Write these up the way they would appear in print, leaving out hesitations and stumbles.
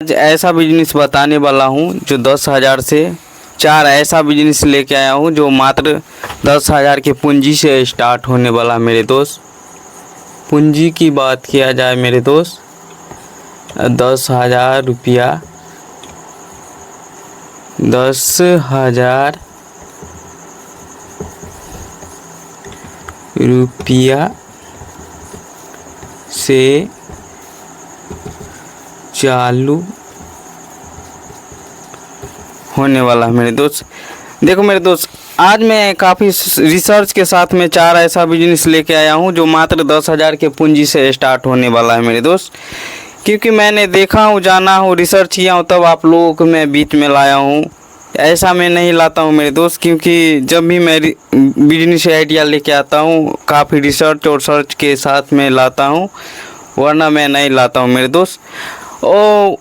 आज ऐसा बिजनेस बताने वाला हूँ जो 10,000 से 4 ऐसा बिजनेस लेके आया हूँ जो मात्र 10,000 की पूंजी से स्टार्ट होने वाला है मेरे दोस्त। पूंजी की बात किया जाए मेरे दोस्त, 10,000 रुपया, 10,000 रुपया से चालू होने वाला है मेरे दोस्त। देखो मेरे दोस्त, आज मैं काफ़ी रिसर्च के साथ में 4 ऐसा बिजनेस लेके आया हूँ जो मात्र 10,000 के पूंजी से स्टार्ट होने वाला है मेरे दोस्त। क्योंकि मैंने देखा हूँ, जाना हूँ, रिसर्च किया हूँ, तब आप लोगों को मैं बीच में लाया हूँ। ऐसा मैं नहीं लाता हूँ मेरे दोस्त, क्योंकि जब भी मैं बिजनेस आइडिया लेके आता हूँ काफ़ी रिसर्च और सर्च के साथ में लाता हूँ, वरना मैं नहीं लाता हूँ मेरे दोस्त। और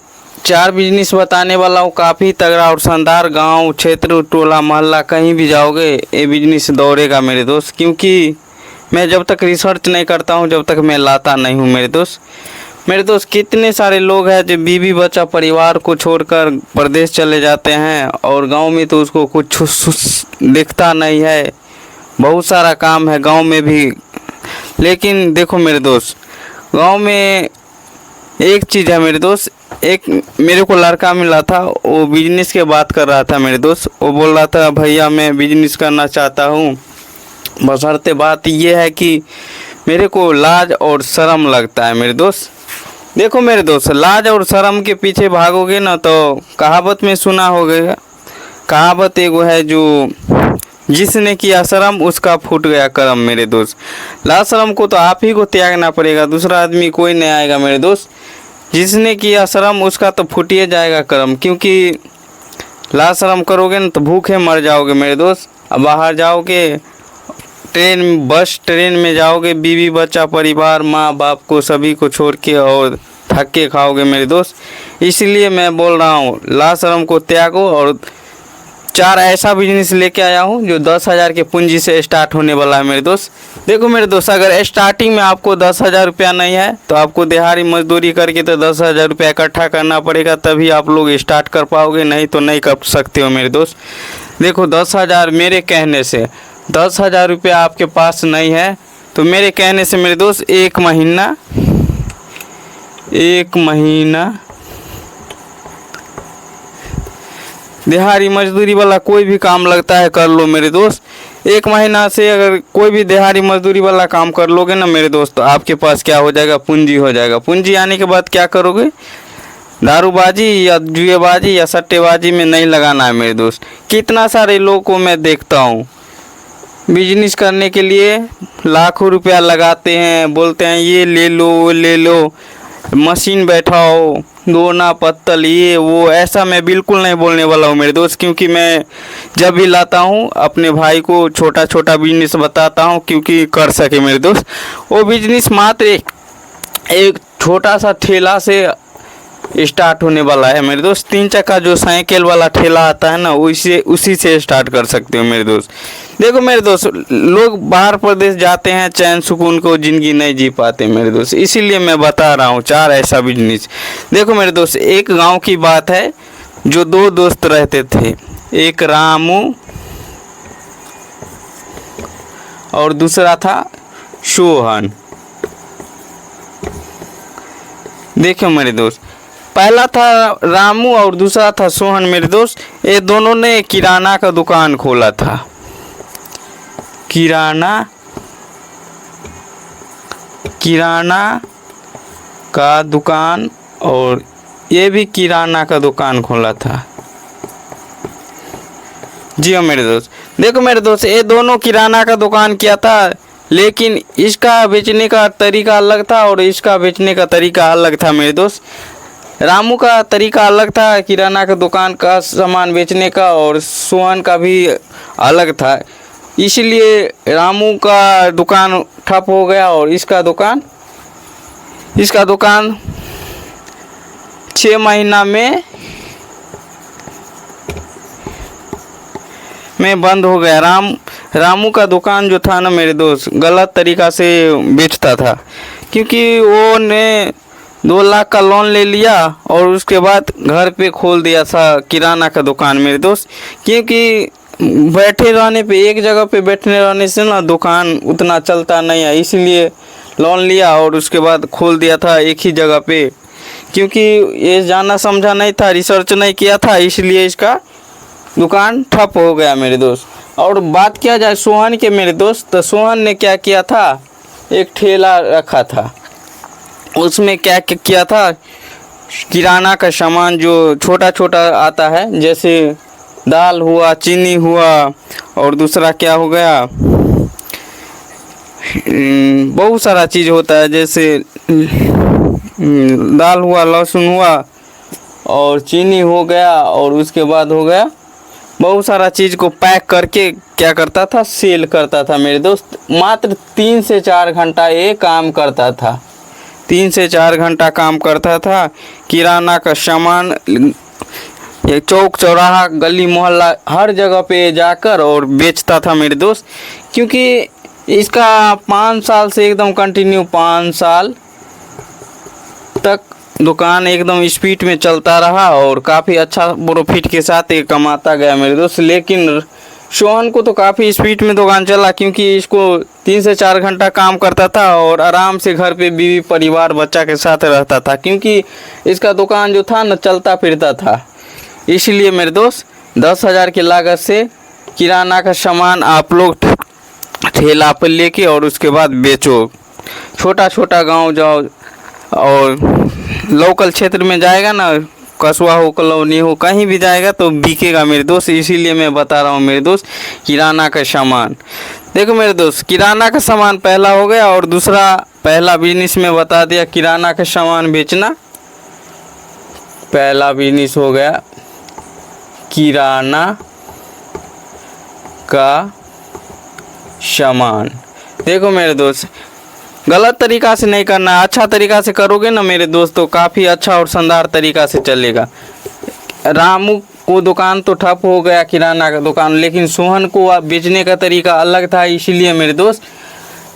4 बिजनेस बताने वाला हूँ, काफ़ी तगड़ा और शानदार। गांव, क्षेत्र, टोला, मोहल्ला कहीं भी जाओगे ये बिजनेस दौड़ेगा मेरे दोस्त। क्योंकि मैं जब तक रिसर्च नहीं करता हूँ जब तक मैं लाता नहीं हूँ मेरे दोस्त। कितने सारे लोग हैं जो बीवी बच्चा परिवार को छोड़कर प्रदेश चले जाते हैं और गांव में तो उसको कुछ दिखता नहीं है। बहुत सारा काम है गांव में भी। लेकिन देखो मेरे दोस्त, गांव में एक चीज़ है मेरे दोस्त। एक मेरे को लड़का मिला था, वो बिजनेस के बात कर रहा था मेरे दोस्त। वो बोल रहा था भैया मैं बिजनेस करना चाहता हूँ, बशर्ते बात ये है कि मेरे को लाज और शर्म लगता है मेरे दोस्त। देखो मेरे दोस्त, लाज और शर्म के पीछे भागोगे ना तो कहावत में सुना होगा, कहावत एगो है जो जिसने किया शर्म उसका फूट गया कर्म मेरे दोस्त। लाज शर्म को तो आप ही को त्यागना पड़ेगा, दूसरा आदमी कोई नहीं आएगा मेरे दोस्त। जिसने किया शर्म उसका तो फूटिए जाएगा कर्म। क्योंकि लाज शर्म करोगे ना तो भूखे मर जाओगे मेरे दोस्त। अब बाहर जाओगे, ट्रेन में जाओगे, बीवी बच्चा परिवार माँ बाप को सभी को छोड़ के और धक्के खाओगे मेरे दोस्त। इसलिए मैं बोल रहा हूँ लाज शर्म को त्यागो। और 4 ऐसा बिजनेस लेके आया हूँ जो 10,000 के पूंजी से स्टार्ट होने वाला है मेरे दोस्त। देखो मेरे दोस्त, अगर स्टार्टिंग में आपको 10,000 रुपया नहीं है तो आपको दिहाड़ी मजदूरी करके तो 10,000 रुपया इकट्ठा करना पड़ेगा, तभी आप लोग स्टार्ट कर पाओगे, नहीं तो नहीं कर सकते हो मेरे दोस्त। देखो 10,000 मेरे कहने से, 10,000 रुपया आपके पास नहीं है तो मेरे कहने से मेरे दोस्त एक महीना दिहाड़ी मजदूरी वाला कोई भी काम लगता है कर लो मेरे दोस्त। 1 महीना से अगर कोई भी दिहाड़ी मजदूरी वाला काम कर लोगे ना मेरे दोस्त तो आपके पास क्या हो जाएगा, पूंजी हो जाएगा। पूंजी आने के बाद क्या करोगे, दारूबाजी या जुएबाजी या सट्टेबाजी में नहीं लगाना है मेरे दोस्त। कितना सारे लोगों को मैं देखता हूँ बिजनेस करने के लिए लाखों रुपया लगाते हैं, बोलते हैं ये ले लो वो ले लो, मशीन बैठाओ, दोना पत्तल ये वो। ऐसा मैं बिल्कुल नहीं बोलने वाला हूँ मेरे दोस्त। क्योंकि मैं जब भी लाता हूँ अपने भाई को छोटा छोटा बिजनेस बताता हूँ क्योंकि कर सके मेरे दोस्त। वो बिजनेस मात्र एक छोटा सा ठेला से स्टार्ट होने वाला है मेरे दोस्त। 3 चक्का जो साइकिल वाला ठेला आता है ना उसी से स्टार्ट कर सकते हो मेरे दोस्त। देखो मेरे दोस्त, लोग बाहर प्रदेश जाते हैं, चैन सुकून को ज़िंदगी नहीं जी पाते मेरे दोस्त। इसीलिए मैं बता रहा हूँ 4 ऐसा बिजनेस। देखो मेरे दोस्त, एक गांव की बात है जो 2 दोस्त रहते थे, एक रामू और दूसरा था सोहन। देखो मेरे दोस्त, पहला था रामू और दूसरा था सोहन मेरे दोस्त। ये दोनों ने किराना का दुकान खोला था, किराना का दुकान, और ये भी किराना का दुकान खोला था। जी हाँ मेरे दोस्त। देखो मेरे दोस्त, ये दोनों किराना का दुकान किया था, लेकिन इसका बेचने का तरीका अलग था और इसका बेचने का तरीका अलग था मेरे दोस्त। रामू का तरीका अलग था किराना का दुकान का सामान बेचने का, और सोहन का भी अलग था। इसलिए रामू का दुकान ठप हो गया और इसका दुकान 6 महीना में बंद हो गया। रामू का दुकान जो था ना मेरे दोस्त गलत तरीका से बेचता था, क्योंकि वो ने 2 लाख का लोन ले लिया और उसके बाद घर पे खोल दिया था किराना का दुकान मेरे दोस्त। क्योंकि बैठे रहने पे, एक जगह पे बैठने रहने से ना दुकान उतना चलता नहीं है, इसलिए लोन लिया और उसके बाद खोल दिया था एक ही जगह पे। क्योंकि ये जाना समझा नहीं था, रिसर्च नहीं किया था, इसलिए इसका दुकान ठप हो गया मेरे दोस्त। और बात किया जाए सोहन के मेरे दोस्त, तो सोहन ने क्या किया था, एक ठेला रखा था, उसमें क्या किया था, किराना का सामान जो छोटा छोटा आता है, जैसे दाल हुआ, चीनी हुआ, और दूसरा क्या हो गया, बहुत सारा चीज़ होता है, जैसे दाल हुआ, लहसुन हुआ और चीनी हो गया, और उसके बाद हो गया बहुत सारा चीज़ को पैक करके क्या करता था, सेल करता था मेरे दोस्त। मात्र 3 से 4 घंटा ये काम करता था, 3 से 4 घंटा काम करता था। किराना का सामान ये चौक चौराहा गली मोहल्ला हर जगह पे जाकर और बेचता था मेरे दोस्त। क्योंकि इसका 5 साल से एकदम कंटिन्यू 5 साल तक दुकान एकदम स्पीड में चलता रहा और काफ़ी अच्छा प्रॉफिट के साथ ये कमाता गया मेरे दोस्त। लेकिन सोहन को तो काफ़ी स्पीड में दुकान चला, क्योंकि इसको 3 से 4 घंटा काम करता था और आराम से घर पे बीवी परिवार बच्चा के साथ रहता था, क्योंकि इसका दुकान जो था ना चलता फिरता था। इसलिए मेरे दोस्त 10,000 की लागत से किराना का सामान आप लोग ठेला पर लेके और उसके बाद बेचो। छोटा छोटा गांव जाओ और लोकल क्षेत्र में जाएगा ना, कस्बा हो, कॉलोनी हो, कहीं भी जाएगा तो बिकेगा मेरे दोस्त। इसीलिए मैं बता रहा हूँ मेरे दोस्त, किराना का सामान। देखो मेरे दोस्त, किराना का सामान पहला हो गया, और दूसरा पहला बिजनेस में बता दिया किराना का सामान बेचना। पहला बिजनेस हो गया किराना का सामान। देखो मेरे दोस्त, गलत तरीका से नहीं करना है, अच्छा तरीका से करोगे ना मेरे दोस्त तो काफ़ी अच्छा और शानदार तरीका से चलेगा। रामू को दुकान तो ठप हो गया किराना का दुकान, लेकिन सोहन को बेचने का तरीका अलग था, इसीलिए मेरे दोस्त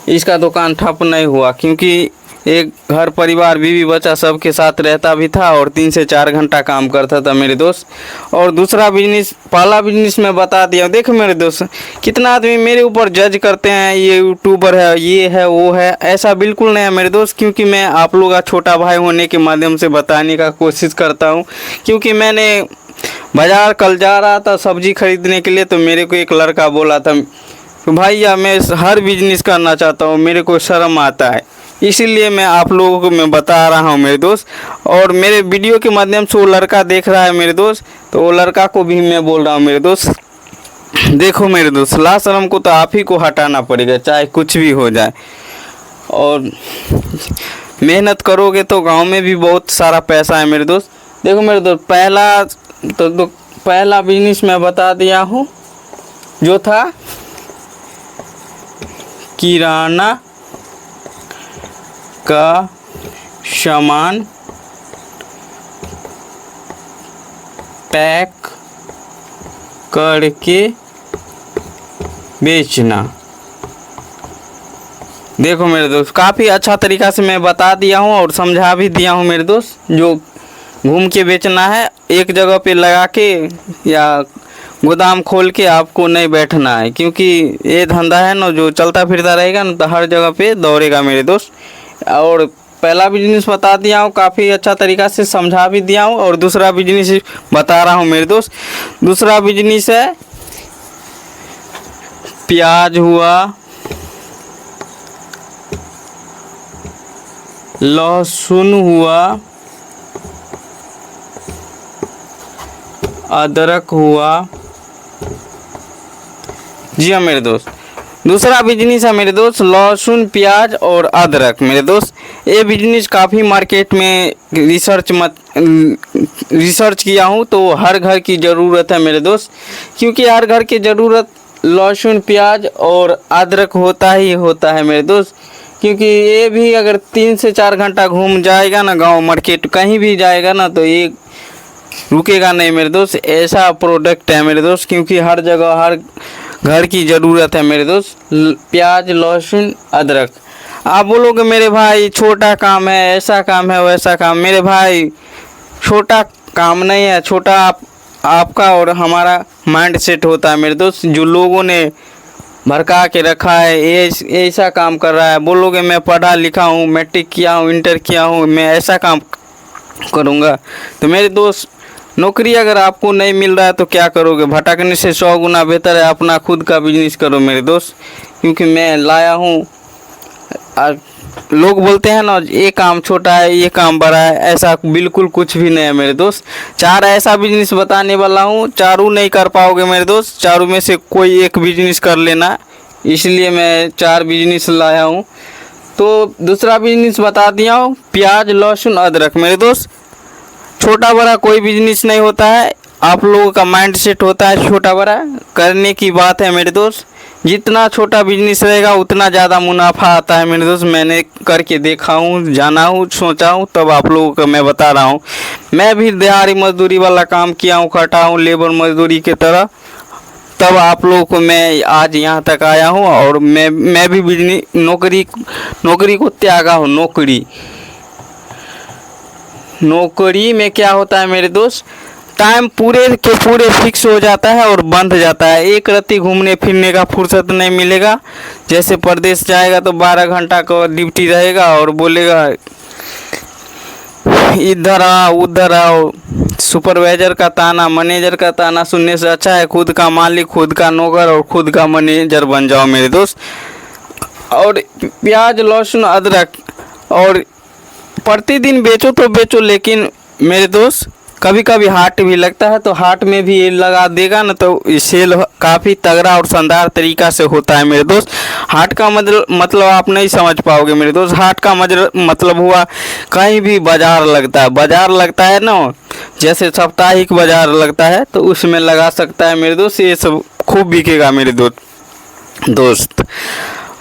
इसका दुकान ठप नहीं हुआ। क्योंकि एक घर परिवार बीवी बच्चा सबके साथ रहता भी था और 3 से 4 घंटा काम करता था मेरे दोस्त। और दूसरा बिजनेस, पहला बिजनेस मैं बता दिया। देखो मेरे दोस्त, कितना आदमी मेरे ऊपर जज करते हैं, ये यूट्यूबर है, ये है, वो है। ऐसा बिल्कुल नहीं है मेरे दोस्त, क्योंकि मैं आप लोग का छोटा भाई होने के माध्यम से बताने का कोशिश करता हूँ। क्योंकि मैंने बाज़ार कल जा रहा था सब्जी खरीदने के लिए, तो मेरे को एक लड़का बोला था, तो भैया मैं हर बिजनेस करना चाहता हूँ, मेरे को शर्म आता है, इसीलिए मैं आप लोगों को मैं बता रहा हूँ मेरे दोस्त। और मेरे वीडियो के माध्यम से वो लड़का देख रहा है मेरे दोस्त, तो वो लड़का को भी मैं बोल रहा हूँ मेरे दोस्त, देखो मेरे दोस्त, लाज शर्म को तो आप ही को हटाना पड़ेगा, चाहे कुछ भी हो जाए। और मेहनत करोगे तो गांव में भी बहुत सारा पैसा है मेरे दोस्त। देखो मेरे दोस्त, पहला बिजनेस मैं बता दिया हूँ, जो था किराना का सामान पैक करके बेचना। देखो मेरे दोस्त, काफ़ी अच्छा तरीका से मैं बता दिया हूँ और समझा भी दिया हूँ मेरे दोस्त। जो घूम के बेचना है, एक जगह पे लगा के या गोदाम खोल के आपको नहीं बैठना है, क्योंकि ये धंधा है ना जो चलता फिरता रहेगा ना, तो हर जगह पे दौड़ेगा मेरे दोस्त। और पहला बिजनेस बता दिया हूँ, काफ़ी अच्छा तरीका से समझा भी दिया हूँ। और दूसरा बिजनेस बता रहा हूँ मेरे दोस्त, दूसरा बिजनेस है प्याज हुआ, लहसुन हुआ, अदरक हुआ। जी हाँ मेरे दोस्त, दूसरा बिजनेस है मेरे दोस्त लहसुन, प्याज और अदरक। मेरे दोस्त, ये बिजनेस काफ़ी मार्केट में रिसर्च किया हूँ, तो हर घर की ज़रूरत है मेरे दोस्त। क्योंकि हर घर की ज़रूरत लहसुन, प्याज और अदरक होता ही होता है मेरे दोस्त। क्योंकि ये भी अगर 3 से 4 घंटा घूम जाएगा ना, गांव मार्केट कहीं भी जाएगा ना, तो ये रुकेगा नहीं मेरे दोस्त। ऐसा प्रोडक्ट है मेरे दोस्त, क्योंकि हर जगह हर घर की ज़रूरत है मेरे दोस्त प्याज, लहसुन, अदरक। आप बोलोगे मेरे भाई छोटा काम है, ऐसा काम है, वैसा काम। मेरे भाई छोटा काम नहीं है, छोटा आपका और हमारा माइंड सेट होता है मेरे दोस्त। जो लोगों ने भड़का के रखा है, ये ऐसा काम कर रहा है। बोलोगे मैं पढ़ा लिखा हूँ, मैट्रिक किया हूँ, इंटर किया हूँ, मैं ऐसा काम करूँगा। तो मेरे दोस्त, नौकरी अगर आपको नहीं मिल रहा है तो क्या करोगे? भटकने से 100 गुना बेहतर है अपना खुद का बिजनेस करो मेरे दोस्त। क्योंकि मैं लाया हूँ, लोग बोलते हैं ना ये काम छोटा है, ये काम बड़ा है, ऐसा बिल्कुल कुछ भी नहीं है मेरे दोस्त। 4 ऐसा बिजनेस बताने वाला हूँ, चारों नहीं कर पाओगे मेरे दोस्त, चारों में से कोई एक बिजनेस कर लेना, इसलिए मैं 4 बिजनेस लाया हूँ। तो दूसरा बिजनेस बता दिया हूँ, प्याज लहसुन अदरक मेरे दोस्त। छोटा बड़ा कोई बिजनेस नहीं होता है, आप लोगों का माइंड सेट होता है छोटा बड़ा करने की बात है मेरे दोस्त। जितना छोटा बिजनेस रहेगा उतना ज़्यादा मुनाफा आता है मेरे दोस्त। मैंने करके देखा हूँ, जाना हूँ, सोचा हूँ, तब आप लोगों को मैं बता रहा हूँ। मैं भी दिहाड़ी मजदूरी वाला काम किया हूँ, खटा हूँ लेबर मजदूरी की तरह, तब आप लोगों को मैं आज यहाँ तक आया हूँ। और मैं भी बिजनेस नौकरी को त्यागा हूँ। नौकरी में क्या होता है मेरे दोस्त, टाइम पूरे के पूरे फिक्स हो जाता है और बंद जाता है। एक रत्ती घूमने फिरने का फुर्सत नहीं मिलेगा। जैसे परदेश जाएगा तो 12 घंटा का ड्यूटी रहेगा और बोलेगा इधर आओ उधर आओ। सुपरवाइजर का ताना, मैनेजर का ताना सुनने से अच्छा है खुद का मालिक, खुद का नौकर और खुद का मैनेजर बन जाओ मेरे दोस्त। और प्याज लहसुन अदरक और प्रतिदिन बेचो तो बेचो, लेकिन मेरे दोस्त कभी कभी हाट भी लगता है, तो हाट में भी ये लगा देगा ना तो सेल काफ़ी तगड़ा और शानदार तरीका से होता है मेरे दोस्त। हाट का मतलब आप नहीं समझ पाओगे मेरे दोस्त। हाट का मतलब हुआ कहीं भी बाजार लगता है। बाजार लगता है ना, जैसे साप्ताहिक बाजार लगता है, तो उसमें लगा सकता है मेरे दोस्त। ये सब खूब बिकेगा मेरे दोस्त।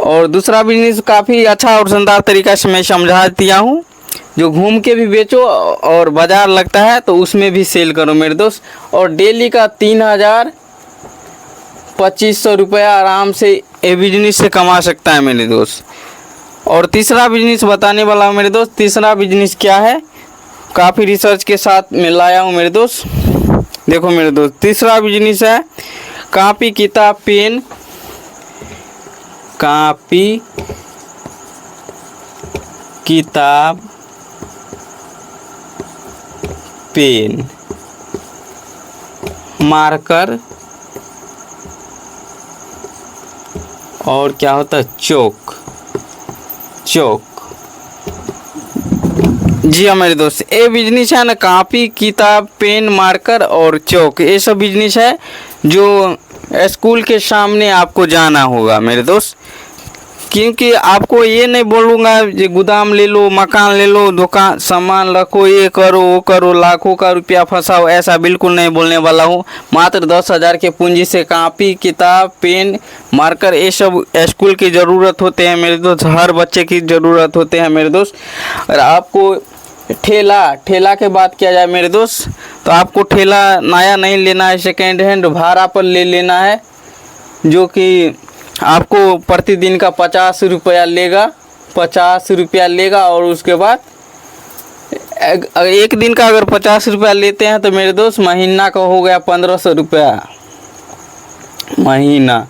और दूसरा बिजनेस काफ़ी अच्छा और शानदार तरीका से मैं समझा दिया हूँ। जो घूम के भी बेचो और बाज़ार लगता है तो उसमें भी सेल करो मेरे दोस्त। और डेली का 3,000-2,500 रुपया आराम से ये बिजनेस से कमा सकता है मेरे दोस्त। और तीसरा बिजनेस बताने वाला हूँ मेरे दोस्त। तीसरा बिजनेस क्या है, काफ़ी रिसर्च के साथ मैं लाया हूँ मेरे दोस्त। देखो मेरे दोस्त, तीसरा बिजनेस है कॉपी किताब पेन, कॉपी किताब पेन, मार्कर और क्या होता है चौक। जी हाँ मेरे दोस्त, ये बिजनेस है ना, कॉपी किताब पेन मार्कर और चौक, ये सब बिजनेस है जो स्कूल के सामने आपको जाना होगा मेरे दोस्त। क्योंकि आपको ये नहीं बोलूँगा ये गोदाम ले लो, मकान ले लो, दुकान सामान रखो, ये करो वो करो, लाखों का रुपया फंसाओ, ऐसा बिल्कुल नहीं बोलने वाला हूँ। मात्र 10,000 के पूंजी से कॉपी किताब पेन मार्कर ये सब स्कूल की ज़रूरत होते हैं मेरे दोस्त, हर बच्चे की ज़रूरत होते हैं मेरे दोस्त। और आपको ठेला के बात किया जाए मेरे दोस्त, तो आपको ठेला नया नहीं लेना है, सेकेंड हैंड भाड़ा पर ले लेना है, जो कि आपको प्रतिदिन का 50 रुपया लेगा। और उसके बाद एक दिन का अगर 50 रुपया लेते हैं तो मेरे दोस्त महीना का हो गया 1,500 रुपया महीना।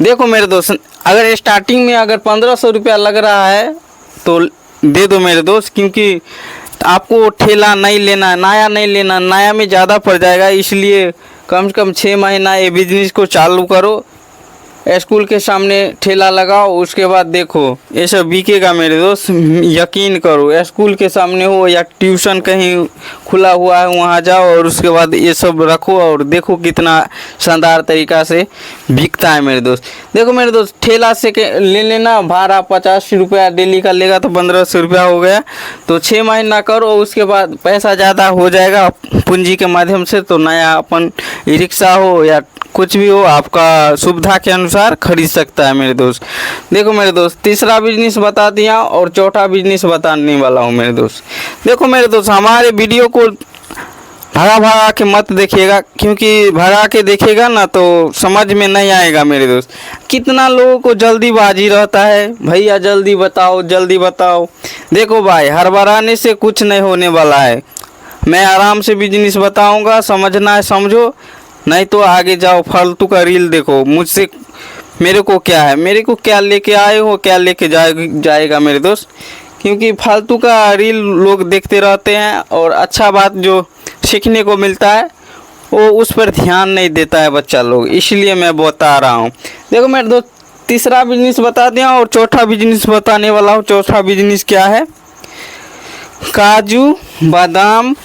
देखो मेरे दोस्त, अगर स्टार्टिंग में अगर 1,500 रुपया लग रहा है तो दे दो मेरे दोस्त, क्योंकि आपको ठेला नहीं लेना, नया नहीं लेना, नया में ज़्यादा पड़ जाएगा। इसलिए कम से कम 6 महीना ये बिजनेस को चालू करो, स्कूल के सामने ठेला लगाओ, उसके बाद देखो ये सब बिकेगा मेरे दोस्त। यकीन करो, स्कूल के सामने हो या ट्यूशन कहीं खुला हुआ है वहाँ जाओ और उसके बाद ये सब रखो और देखो कितना शानदार तरीका से बिकता है मेरे दोस्त। देखो मेरे दोस्त, ठेला से ले लेना, भाड़ा 50 रुपया डेली का लेगा तो 1,500 रुपया हो गया। तो 6 महीना करो, उसके बाद पैसा ज़्यादा हो जाएगा पूंजी के माध्यम से, तो नया अपन रिक्शा हो या कुछ भी हो आपका सुविधा के अनुसार खरीद सकता है मेरे दोस्त। देखो मेरे दोस्त, तीसरा बिजनेस बता दिया और चौथा बिजनेस बताने वाला हूँ मेरे दोस्त। देखो मेरे दोस्त, हमारे वीडियो को भगा भगा के मत देखिएगा, क्योंकि भगा के देखिएगा ना तो समझ में नहीं आएगा मेरे दोस्त। कितना लोगों को जल्दीबाजी रहता है, भैया जल्दी बताओ जल्दी बताओ। देखो भाई, हड़बड़ाने से कुछ नहीं होने वाला है। मैं आराम से बिजनेस बताऊंगा, समझना है समझो, नहीं तो आगे जाओ फालतू का रील देखो। मुझसे मेरे को क्या है, मेरे को क्या लेके आए हो, क्या लेके जाएगा मेरे दोस्त। क्योंकि फालतू का रील लोग देखते रहते हैं और अच्छा बात जो सीखने को मिलता है वो उस पर ध्यान नहीं देता है बच्चा लोग, इसलिए मैं बता रहा हूँ। देखो मेरे दोस्त, तीसरा बिजनेस बता दिया और चौथा बिजनेस बताने वाला हूँ। चौथा बिजनेस क्या है? काजू बादाम।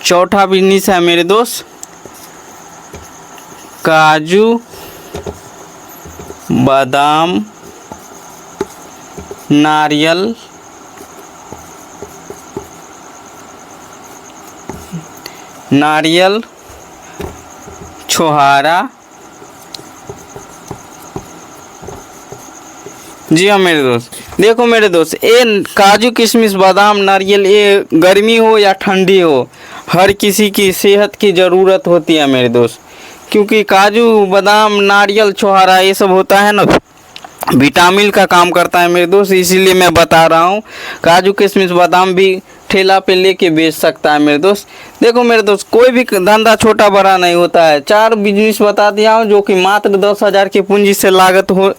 चौथा बिजनेस है मेरे दोस्त काजू बादाम नारियल छोहारा। जी हाँ मेरे दोस्त, देखो मेरे दोस्त, ये काजू किशमिश बादाम नारियल, ये गर्मी हो या ठंडी हो, हर किसी की सेहत की ज़रूरत होती है मेरे दोस्त। क्योंकि काजू बादाम नारियल छोहारा ये सब होता है ना, विटामिन का काम करता है मेरे दोस्त, इसीलिए मैं बता रहा हूँ। काजू किशमिश बादाम भी ठेला पे लेके बेच सकता है मेरे दोस्त। देखो मेरे दोस्त, कोई भी धंधा छोटा बड़ा नहीं होता है। 4 बिजनेस बता दिया हूँ जो कि मात्र 10,000 की पूंजी से लागत हो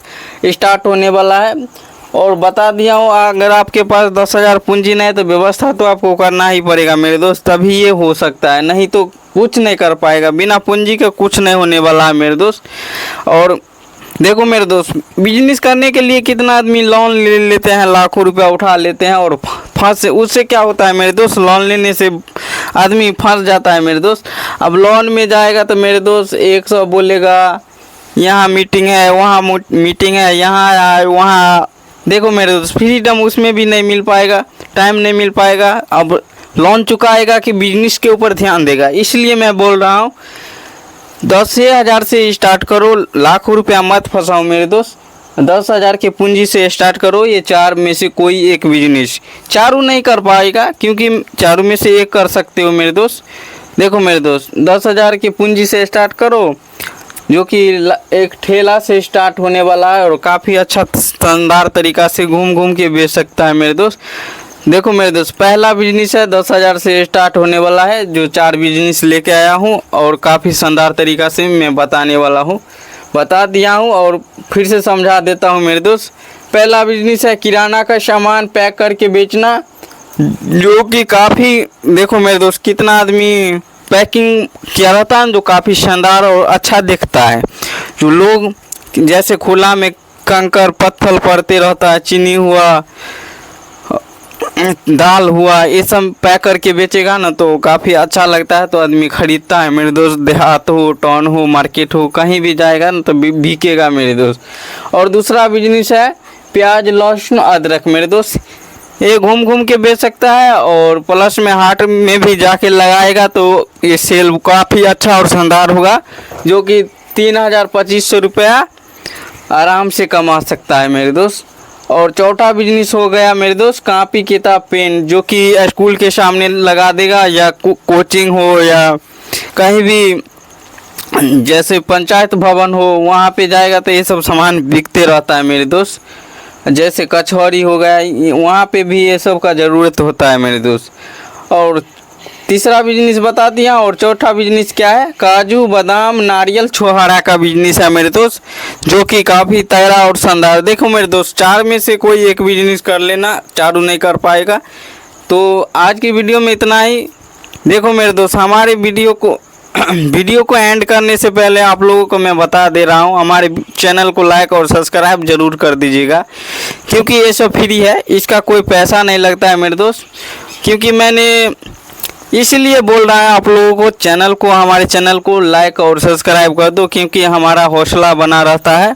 स्टार्ट होने वाला है। और बता दिया हूँ, अगर आपके पास 10,000 पूंजी नहीं है तो व्यवस्था तो आपको करना ही पड़ेगा मेरे दोस्त, तभी ये हो सकता है, नहीं तो कुछ नहीं कर पाएगा। बिना पूंजी के कुछ नहीं होने वाला है मेरे दोस्त। और देखो मेरे दोस्त, बिजनेस करने के लिए कितना आदमी लोन ले लेते हैं, लाखों रुपया उठा लेते हैं और फंस, उससे क्या होता है मेरे दोस्त, लोन लेने से आदमी फंस जाता है मेरे दोस्त। अब लोन में जाएगा तो मेरे दोस्त 100 बोलेगा, यहाँ मीटिंग है, वहाँ मीटिंग है, यहाँ आए वहाँ। देखो मेरे दोस्त, फ्रीडम उसमें भी नहीं मिल पाएगा, टाइम नहीं मिल पाएगा। अब लोन चुकाएगा कि बिजनेस के ऊपर ध्यान देगा, इसलिए मैं बोल रहा हूँ 10,000 से स्टार्ट करो, लाखों रुपया मत फंसाओ मेरे दोस्त। 10,000 के पूंजी से स्टार्ट करो। ये 4 में से कोई एक बिजनेस, चारों नहीं कर पाएगा क्योंकि चारों में से एक कर सकते हो मेरे दोस्त। देखो मेरे दोस्त, 10,000 की पूंजी से स्टार्ट करो, जो कि एक ठेला से स्टार्ट होने वाला है और काफ़ी अच्छा शानदार तरीक़ा से घूम घूम के बेच सकता है मेरे दोस्त। देखो मेरे दोस्त, पहला बिजनेस है 10,000 से स्टार्ट होने वाला है, जो 4 बिजनेस लेके आया हूँ और काफ़ी शानदार तरीक़ा से मैं बताने वाला हूँ, बता दिया हूँ और फिर से समझा देता हूँ मेरे दोस्त। पहला बिजनेस है किराना का सामान पैक करके बेचना, जो कि काफ़ी, देखो मेरे दोस्त, कितना आदमी पैकिंग किया रहता है जो काफ़ी शानदार और अच्छा दिखता है। जो लोग जैसे खुला में कंकर पत्थर पड़ते रहता है, चीनी हुआ, दाल हुआ, ये सब पैक करके बेचेगा ना तो काफ़ी अच्छा लगता है, तो आदमी ख़रीदता है मेरे दोस्त। देहात हो, टाउन हो, मार्केट हो, कहीं भी जाएगा ना तो बिकेगा मेरे दोस्त। और दूसरा बिजनेस है प्याज लहसुन अदरक मेरे दोस्त, ये घूम घूम के बेच सकता है और प्लस में हाट में भी जाके लगाएगा तो ये सेल काफ़ी अच्छा और शानदार होगा, जो कि 3,000-2,500 रुपया आराम से कमा सकता है मेरे दोस्त। और चौथा बिजनेस हो गया मेरे दोस्त कापी किताब पेन, जो कि स्कूल के सामने लगा देगा या कोचिंग हो या कहीं भी जैसे पंचायत भवन हो वहाँ पे जाएगा तो ये सब सामान बिकते रहता है मेरे दोस्त। जैसे कचहरी हो गया, वहाँ पे भी ये सब का ज़रूरत होता है मेरे दोस्त। और तीसरा बिजनेस बता दिया और चौथा बिजनेस क्या है, काजू बादाम नारियल छोहारा का बिजनेस है मेरे दोस्त, जो कि काफ़ी तगड़ा और शानदार। देखो मेरे दोस्त, 4 में से कोई एक बिजनेस कर लेना, चारों नहीं कर पाएगा। तो आज की वीडियो में इतना ही। देखो मेरे दोस्त, हमारे वीडियो को एंड करने से पहले आप लोगों को मैं बता दे रहा हूँ, हमारे चैनल को लाइक और सब्सक्राइब ज़रूर कर दीजिएगा, क्योंकि ये सब फ्री है, इसका कोई पैसा नहीं लगता है मेरे दोस्त। क्योंकि मैंने इसलिए बोल रहा है आप लोगों को, हमारे चैनल को लाइक और सब्सक्राइब कर दो, क्योंकि हमारा हौसला बना रहता है।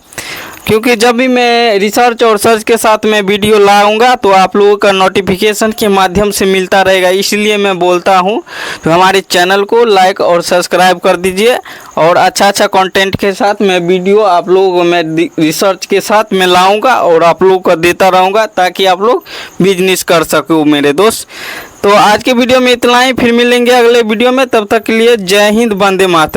क्योंकि जब भी मैं रिसर्च और सर्च के साथ में वीडियो लाऊंगा तो आप लोगों का नोटिफिकेशन के माध्यम से मिलता रहेगा, इसलिए मैं बोलता हूं तो हमारे चैनल को लाइक और सब्सक्राइब कर दीजिए। और अच्छा कंटेंट के साथ मैं वीडियो आप लोगों को मैं रिसर्च के साथ में लाऊंगा और आप लोगों को देता रहूँगा, ताकि आप लोग बिजनेस कर सको मेरे दोस्त। तो आज के वीडियो में इतना ही, फिर मिलेंगे अगले वीडियो में। तब तक के लिए जय हिंद, वंदे मातरम।